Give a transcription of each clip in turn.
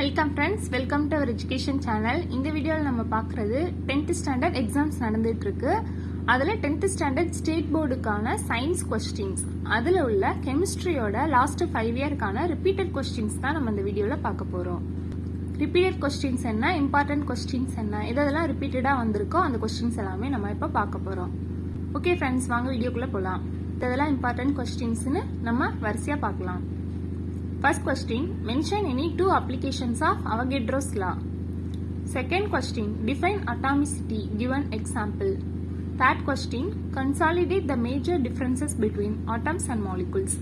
Welcome friends, welcome to our education channel. இந்த வீடியோவில் நம்ம பார்க்குறது 10th ஸ்டாண்டர்ட் எக்ஸாம்ஸ் நடந்துட்டு இருக்கு. அதில் 10th ஸ்டாண்டர்ட் ஸ்டேட் போர்டுக்கான சயின்ஸ் கொஸ்டின்ஸ், அதில் உள்ள கெமிஸ்ட்ரியோட லாஸ்ட் 5 இயர்க்கான ரிப்பீட்டட் கொஸ்டின்ஸ் தான் நம்ம இந்த வீடியோவில் பார்க்க போகிறோம். ரிப்பீட்டட் கொஸ்டின்ஸ் என்ன, இம்பார்ட்டன்ட் கொஸ்டின்ஸ் என்ன, இதெல்லாம் ரிப்பீட்டடாக வந்திருக்கோ அந்த கொஸ்டின்ஸ் எல்லாமே நம்ம இப்போ பார்க்க போகிறோம். ஓகே ஃப்ரெண்ட்ஸ், வாங்க வீடியோக்குள்ளே போகலாம். இதெல்லாம் இம்பார்ட்டன்ட் கொஸ்டின்ஸ்னு நம்ம வரிசையாக பார்க்கலாம். First question, mention any 2 applications of Avogadro's law. Second question, define atomicity, given example. Third question, consolidate the major differences between atoms and molecules.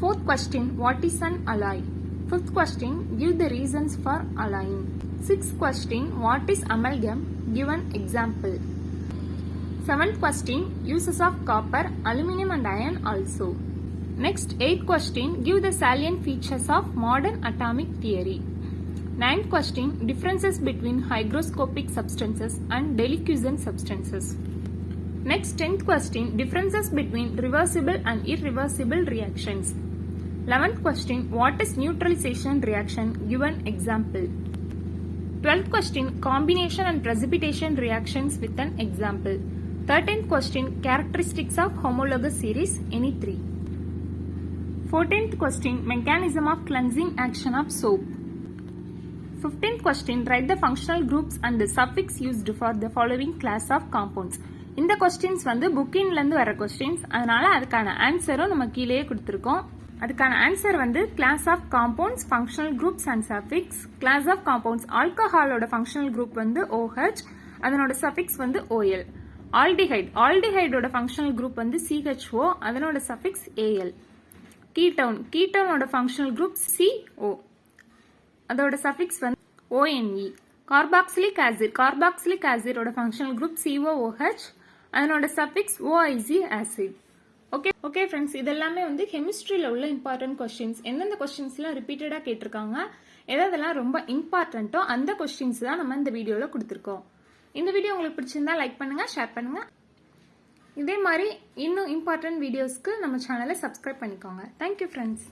Fourth question, what is an alloy? Fifth question, give the reasons for alloying. Sixth question, what is amalgam, given example. Seventh question, uses of copper, aluminum and iron also. Next, 8th question, give the salient features of modern atomic theory. 9th question, differences between hygroscopic substances and deliquescent substances. Next, 10th question, differences between reversible and irreversible reactions. 11th question, what is neutralization reaction, given example. 12th question, combination and precipitation reactions with an example. 13th question, characteristics of homologous series, any 3. 14th question, mechanism of cleansing action of soap. 15th question, write the functional groups and the suffix used for the following class of compounds. இந்த questions வந்து புக்கின்லேருந்து வர questions, அதனால அதுக்கான ஆன்சரும் நம்ம கீழேயே கொடுத்துருக்கோம். அதுக்கான ஆன்சர் வந்து class of compounds, functional groups and suffix. Class of compounds, ஆல்கஹாலோட ஃபங்க்ஷனல் குரூப் வந்து OH, அதனோட சஃபிக்ஸ் வந்து OL. ஆல்டிஹைடோட ஃபங்க்ஷனல் குரூப் வந்து CHO, அதனோட சஃபிக்ஸ் AL. கீட்டோனோட ஃபங்க்ஷனல் குரூப் CO, அதோட சஃபிக்ஸ் வந்து ONE. கார்பாக்சிலிக் ஆசிடோட ஃபங்க்ஷனல் குரூப் COOH, அதனோட suffix OIC acid. Okay friends, இதெல்லாமே வந்து கெமிஸ்ட்ரியில் உள்ள இம்பார்ட்டன்ட் கொஸ்டின்ஸ். எந்தெந்த கொஸ்டின்ஸ்லாம் ரிப்பீட்டடாக கேட்டிருக்காங்க, எதெல்லாம் ரொம்ப இம்பார்ட்டண்ட்டோ அந்த கொஸ்டின்ஸ் தான் நம்ம இந்த வீடியோவில் கொடுத்துருக்கோம். இந்த வீடியோ உங்களுக்கு பிடிச்சிருந்தா லைக் பண்ணுங்க, ஷேர் பண்ணுங்க. இதே மாதிரி இன்னும் இம்பார்ட்டன்ட் வீடியோஸ்க்கு நம்ம சேனலை சப்ஸ்கிரைப் பண்ணிக்கோங்க. Thank you friends.